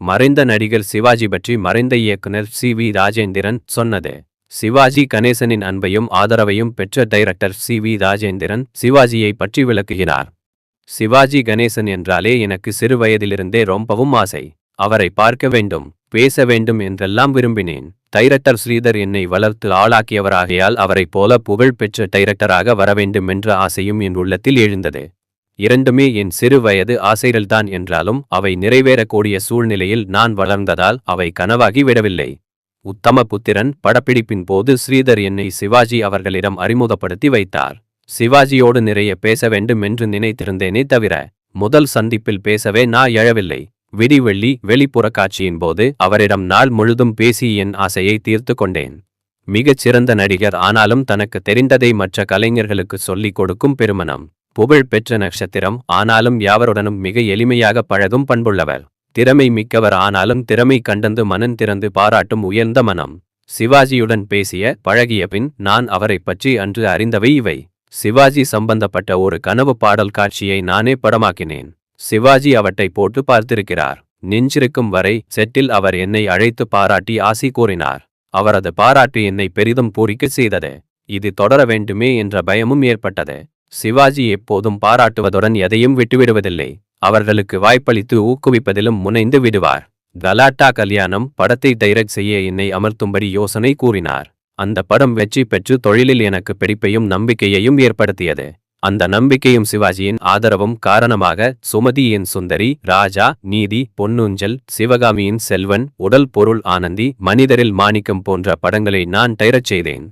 மறைந்த நடிகர் சிவாஜி பற்றி மறைந்த இயக்குனர் சி.வி. ராஜேந்திரன் சொன்னது. சிவாஜி கணேசனின் அன்பையும் ஆதரவையும் பெற்ற டைரக்டர் சி.வி. ராஜேந்திரன் சிவாஜியை பற்றி விளக்குகிறார். சிவாஜி கணேசன் என்றாலே எனக்கு சிறு வயதிலிருந்தே ரொம்பவும் ஆசை. அவரை பார்க்க வேண்டும், பேச வேண்டும் என்றெல்லாம் விரும்பினேன். டைரக்டர் ஸ்ரீதர் என்னை வளர்த்து ஆளாக்கியவராகையால் அவரைப் போல புகழ் பெற்ற டைரக்டராக வரவேண்டும் என்ற ஆசையும் என் உள்ளத்தில் எழுந்தது. இரண்டுமே என் சிறு வயது ஆசைகள்தான் என்றாலும் அவை நிறைவேறக்கூடிய சூழ்நிலையில் நான் வளர்ந்ததால் அவை கனவாகி விடவில்லை. உத்தம புத்திரன் படப்பிடிப்பின் போது ஸ்ரீதர் என்னை சிவாஜி அவர்களிடம் அறிமுகப்படுத்தி வைத்தார். சிவாஜியோடு நிறைய பேச வேண்டும் என்று நினைத்திருந்தேனே தவிர முதல் சந்திப்பில் பேசவே நான் எழவில்லை. விடிவெள்ளி வெளிப்புற காட்சியின் போது அவரிடம் நாள் முழுதும் பேசி என் ஆசையை தீர்த்து கொண்டேன். மிகச் சிறந்த நடிகர், ஆனாலும் தனக்கு தெரிந்ததை மற்ற கலைஞர்களுக்கு சொல்லிக் கொடுக்கும் பெருமனம். புகழ் பெற்ற நட்சத்திரம், ஆனாலும் யாவருடனும் மிக எளிமையாக பழகும் பண்புள்ளவர். திறமை மிக்கவர், ஆனாலும் திறமை கண்டந்து மனம் திறந்து பாராட்டும் உயர்ந்த மனம். சிவாஜியுடன் பேசிய பழகிய பின் நான் அவரை பற்றி அன்று அறிந்தவை இவை. சிவாஜி சம்பந்தப்பட்ட ஒரு கனவு பாடல் காட்சியை நானே படமாக்கினேன். சிவாஜி அவற்றை போட்டு பார்த்திருக்கிறார். நெஞ்சிருக்கும் வரை செட்டில் அவர் என்னை அழைத்து பாராட்டி ஆசி கூறினார். அவரது பாராட்டு என்னை பெரிதும் பூரிக்க செய்தது. இது தொடர வேண்டுமே என்ற பயமும் ஏற்பட்டது. சிவாஜி எப்போதும் பாராட்டுவதுடன் எதையும் விட்டுவிடுவதில்லை. அவர்களுக்கு வாய்ப்பளித்து ஊக்குவிப்பதிலும் முனைந்து விடுவார். கலாட்டா கல்யாணம் படத்தை டைரக்ட் செய்ய என்னை அமர்த்தும்படி யோசனை கூறினார். அந்த படம் வெற்றி பெற்று தொழிலில் எனக்கு பிடிப்பையும் நம்பிக்கையையும் ஏற்படுத்தியது. அந்த நம்பிக்கையும் சிவாஜியின் ஆதரவும் காரணமாக சுமதியின் சுந்தரி, ராஜா, நீதி, பொன்னூஞ்சல், சிவகாமியின் செல்வன், உடல் பொருள் ஆனந்தி, மனிதரில் மாணிக்கம் போன்ற படங்களை நான் டைரக்ட் செய்தேன்.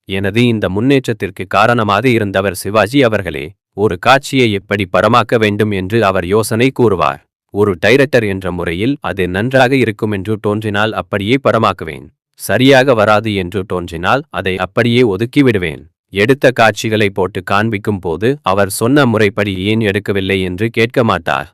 எனது இந்த முன்னேற்றத்திற்கு காரணமாக இருந்தவர் சிவாஜி அவர்களே. ஒரு காட்சியை எப்படி படமாக்க வேண்டும் என்று அவர் யோசனை கூறுவார். ஒரு டைரக்டர் என்ற முறையில் அது நன்றாக இருக்கும் என்று தோன்றினால் அப்படியே படமாக்குவேன். சரியாக வராது என்று தோன்றினால் அதை அப்படியே ஒதுக்கி விடுவேன். எடுத்த காட்சிகளை போட்டு காண்பிக்கும் போது அவர் சொன்ன முறைப்படி ஏன் எடுக்கவில்லை என்று கேட்க மாட்டார்.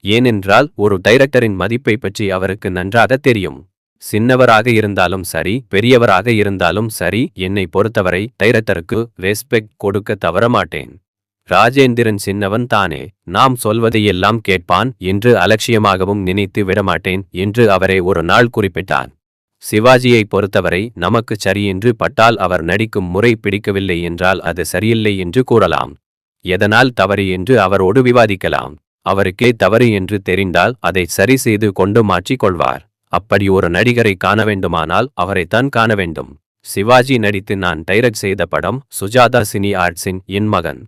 ஏனென்றால் ஒரு டைரக்டரின் மதிப்பை பற்றி அவருக்கு நன்றாக தெரியும். சின்னவராக இருந்தாலும் சரி, பெரியவராக இருந்தாலும் சரி, என்னை பொறுத்தவரை டைரக்டருக்கு ரெஸ்பெக்ட் கொடுக்க தவறமாட்டேன். ராஜேந்திரன் சின்னவன் தானே, நாம் சொல்வதையெல்லாம் கேட்பான் என்று அலட்சியமாகவும் நினைத்து விடமாட்டேன் என்று அவரே ஒரு நாள் குறிப்பிட்டான். சிவாஜியை பொறுத்தவரை நமக்கு சரியென்று பட்டால் அவர் நடிக்கும் முறை பிடிக்கவில்லை என்றால் அது சரியில்லை என்று கூறலாம். எதனால் தவறு என்று அவரோடு விவாதிக்கலாம். அவருக்கே தவறு என்று தெரிந்தால் அதை சரி செய்து கொண்டு மாற்றிக் கொள்வார். அப்படி ஒரு நடிகரை காண வேண்டுமானால் அவரைத்தான் காண வேண்டும். சிவாஜி நடித்து நான் டைரக்ட் செய்த படம் சுஜாதா சினி ஆர்ட்ஸின் என் மகன்.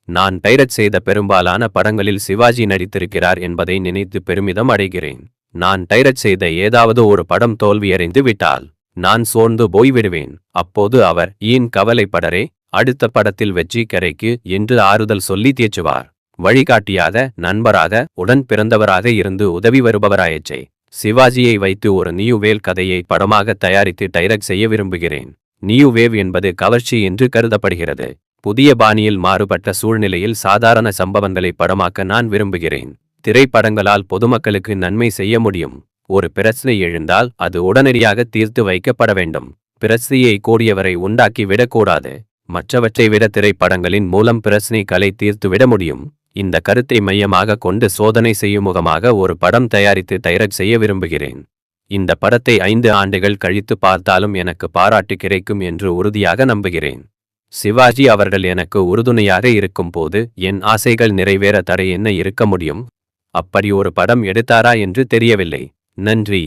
நான் டைரக்ட் செய்த பெரும்பாலான படங்களில் சிவாஜி நடித்திருக்கிறார் என்பதை நினைத்து பெருமிதம் அடைகிறேன். நான் டைரக்ட் செய்த ஏதாவது ஒரு படம் தோல்வியடைந்து விட்டால் நான் சோர்ந்து போய்விடுவேன். அப்போது அவர் ஏன் கவலைப்படரே, அடுத்த படத்தில் வெற்றி கிடைக்கு என்று ஆறுதல் சொல்லி தேற்றுவார். வழிகாட்டியாக, நண்பராக, உடன் பிறந்தவராக இருந்து உதவி வருபவராயிற்றே. சிவாஜியை வைத்து ஒரு நியூ வேவ் கதையை படமாக தயாரித்து டைரக்ட் செய்ய விரும்புகிறேன். நியூ வேவ் என்பது கவர்ச்சி என்று கருதப்படுகிறது. புதிய பாணியில் மாறுபட்ட சூழ்நிலையில் சாதாரண சம்பவங்களை படமாக்க நான் விரும்புகிறேன். திரைப்படங்களால் பொதுமக்களுக்கு நன்மை செய்ய முடியும். ஒரு பிரச்சனை எழுந்தால் அது உடனடியாக தீர்த்து வைக்கப்பட வேண்டும். பிரச்சனையை கூடியவரை உண்டாக்கி விடக்கூடாது. மற்றவற்றை விட திரைப்படங்களின் மூலம் பிரச்சனைகளை தீர்த்துவிட முடியும். இந்த கருத்தை மையமாக கொண்டு சோதனை செய்யும் முகமாக ஒரு படம் தயாரித்து டைரக்ட் செய்ய விரும்புகிறேன். இந்த படத்தை 5 ஆண்டுகள் கழித்து பார்த்தாலும் எனக்கு பாராட்டு கிடைக்கும் என்று உறுதியாக நம்புகிறேன். சிவாஜி அவர்கள் எனக்கு உறுதுணையாக இருக்கும் போது என் ஆசைகள் நிறைவேற தடை என்ன இருக்க முடியும்? அப்படி ஒரு படம் எடுத்தாரா என்று தெரியவில்லை. நன்றி.